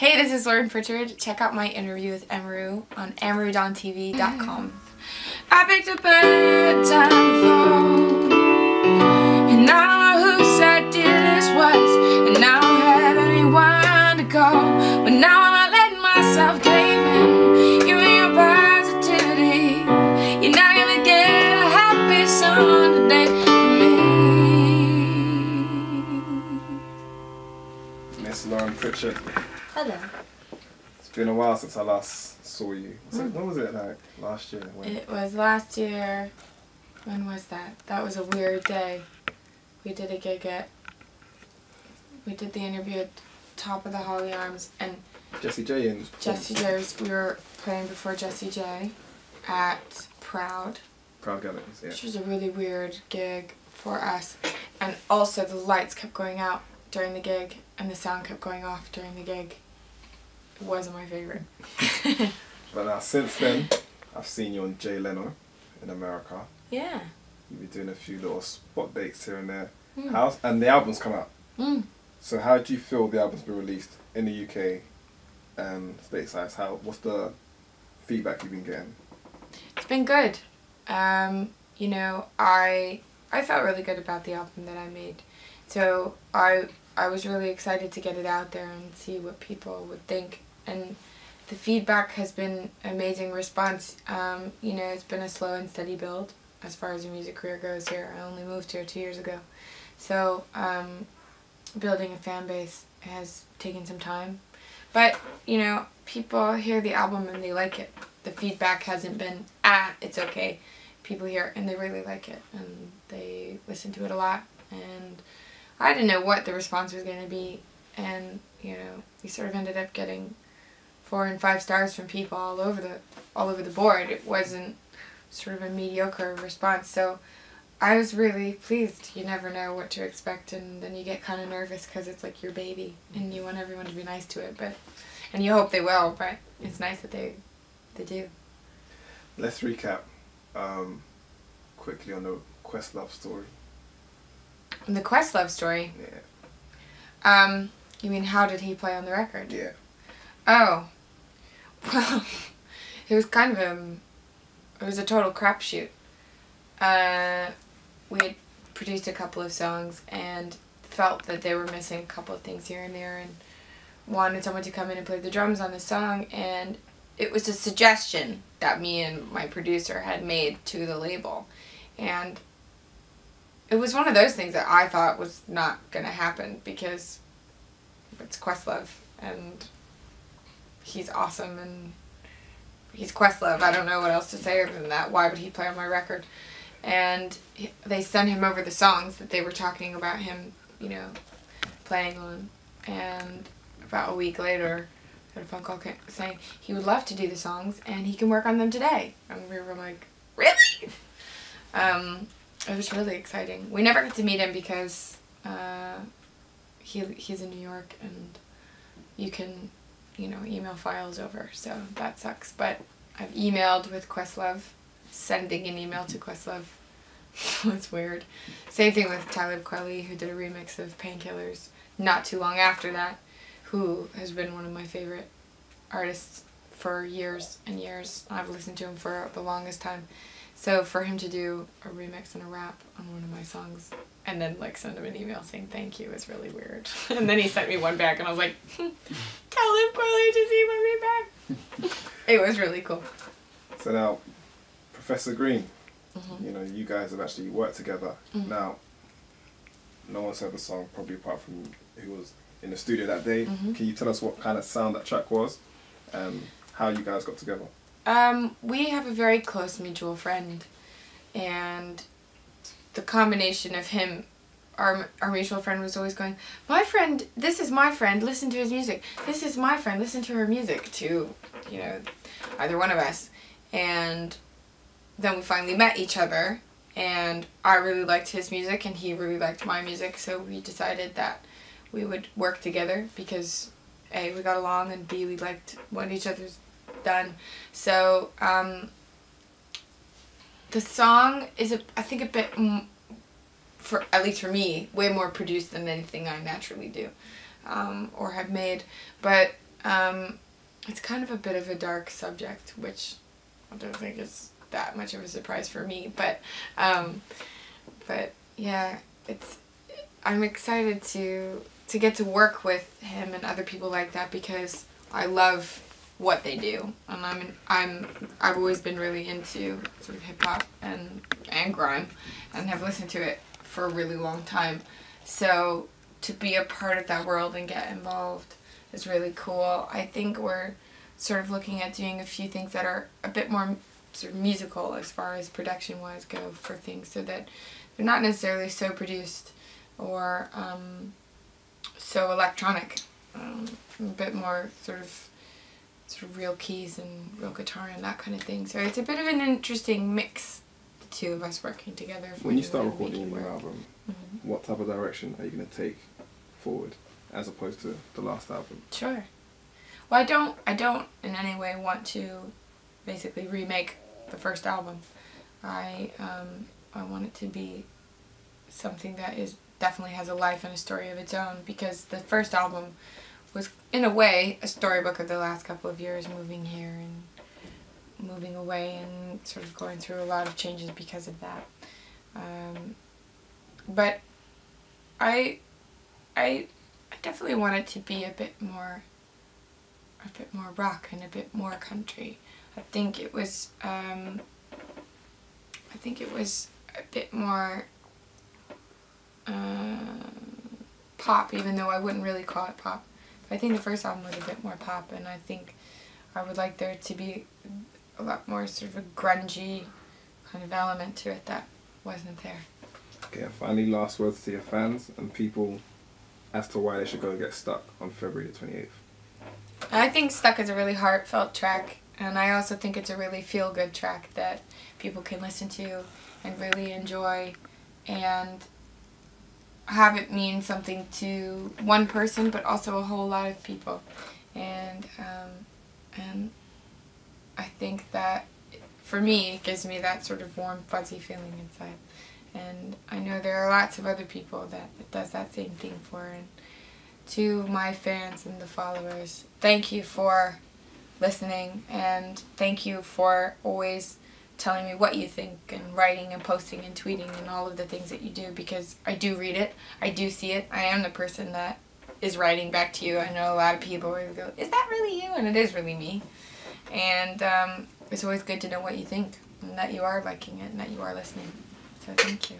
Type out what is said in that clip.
Hey, this is Lauren Pritchard. Check out my interview with Amaru on Amarudontv.com. I picked up a telephone, and I don't know whose idea this was, and I don't have anyone to call, but now I'm letting myself cave in. You and your positivity, you're not gonna get a happy song today from me. Miss Lauren Pritchard. Hello. It's been a while since I last saw you. When was it, like last year? It was last year. When was that? That was a weird day. We did a gig we did the interview at top of the Holly Arms, and Jessie J and Jessie J we were playing before Jessie J at Proud Galleries, yeah. Which was a really weird gig for us, and also the lights kept going out during the gig and the sound kept going off during the gig. It wasn't my favorite. But now since then, I've seen you on Jay Leno in America. Yeah. You've been doing a few little spot dates here and there. And the album's come out. So how do you feel the album's been released in the UK and stateside? What's the feedback you've been getting? It's been good. You know, I felt really good about the album that I made. So I was really excited to get it out there and see what people would think. And the feedback has been amazing response. You know, it's been a slow and steady build as far as your music career goes here. I only moved here 2 years ago. So building a fan base has taken some time. But, you know, people hear the album and they like it. The feedback hasn't been, it's okay. People hear it and they really like it. And they listen to it a lot. And I didn't know what the response was going to be. And, you know, we sort of ended up getting 4 and 5 stars from people all over the board. It wasn't sort of a mediocre response. So I was really pleased. You never know what to expect, and then you get kind of nervous because it's like your baby and you want everyone to be nice to it, and you hope they will, but it's nice that they do. Let's recap quickly on the Questlove story. The Questlove story? Yeah. You mean how did he play on the record? Yeah. Oh. Well, it was kind of it was a total crapshoot. We had produced a couple of songs and felt that they were missing a couple of things here and there, and wanted someone to come in and play the drums on the song, and it was a suggestion that me and my producer had made to the label, and it was one of those things that I thought was not going to happen because it's Questlove and he's awesome and he's Questlove. I don't know what else to say other than that. Why would he play on my record? And they sent him over the songs that they were talking about him, you know, playing on. And about a week later, I got a phone call saying he would love to do the songs and he can work on them today. And we were like, really? It was really exciting. We never got to meet him because he's in New York and you can, you know, email files over, so that sucks. But I've emailed with Questlove. Sending an email to Questlove was weird. Same thing with Talib Kweli, who did a remix of Painkillers not too long after that, who has been one of my favorite artists for years and years. I've listened to him for the longest time. So for him to do a remix and a rap on one of my songs and then like send him an email saying thank you is really weird. And then he sent me one back and I was like, Talib Kweli just emailed me back. It was really cool. So now, Professor Green, you know, you guys have actually worked together. Now, no one's heard the song probably apart from who was in the studio that day. Can you tell us what kind of sound that track was and how you guys got together? We have a very close mutual friend, and the combination of him, our mutual friend was always going, my friend, this is my friend, listen to his music. This is my friend, listen to her music, to, you know, either one of us. And then we finally met each other, and I really liked his music and he really liked my music, so we decided that we would work together because A, we got along, and B, we liked what each other's done. So the song is I think a bit, for at least for me, way more produced than anything I naturally do or have made, but It's kind of a bit of a dark subject, which I don't think is that much of a surprise for me, but yeah, I'm excited to get to work with him and other people like that, because I love what they do, and I've always been really into sort of hip hop and grime, and have listened to it for a really long time. So to be a part of that world and get involved is really cool. I think we're sort of looking at doing a few things that are a bit more sort of musical as far as production wise go for things, so that they're not necessarily so produced or so electronic, a bit more sort of real keys and real guitar and that kind of thing. So it's a bit of an interesting mix, the two of us working together. When you start recording a new album, what type of direction are you going to take forward as opposed to the last album? Sure. Well, I don't in any way want to basically remake the first album. I want it to be something that definitely has a life and a story of its own, because the first album was, in a way, a storybook of the last couple of years, moving here and moving away and sort of going through a lot of changes because of that. But I definitely want it to be a bit more rock and a bit more country. I think it was a bit more pop, even though I wouldn't really call it pop. But I think the first album was a bit more pop, and I think I would like there to be a lot more sort of a grungy kind of element to it that wasn't there. Okay, finally, last words to your fans and people as to why they should go get Stuck on February the 28th. I think Stuck is a really heartfelt track, and I also think it's a really feel-good track that people can listen to and really enjoy, and have it mean something to one person, but also a whole lot of people. And I think that, for me, it gives me that sort of warm, fuzzy feeling inside. And I know there are lots of other people that it does that same thing for. And to my fans and the followers, thank you for listening, and thank you for always telling me what you think, and writing and posting and tweeting and all of the things that you do, because I do read it, I do see it. I am the person that is writing back to you. I know a lot of people will go, is that really you? And it is really me. And it's always good to know what you think, and that you are liking it, and that you are listening. So thank you.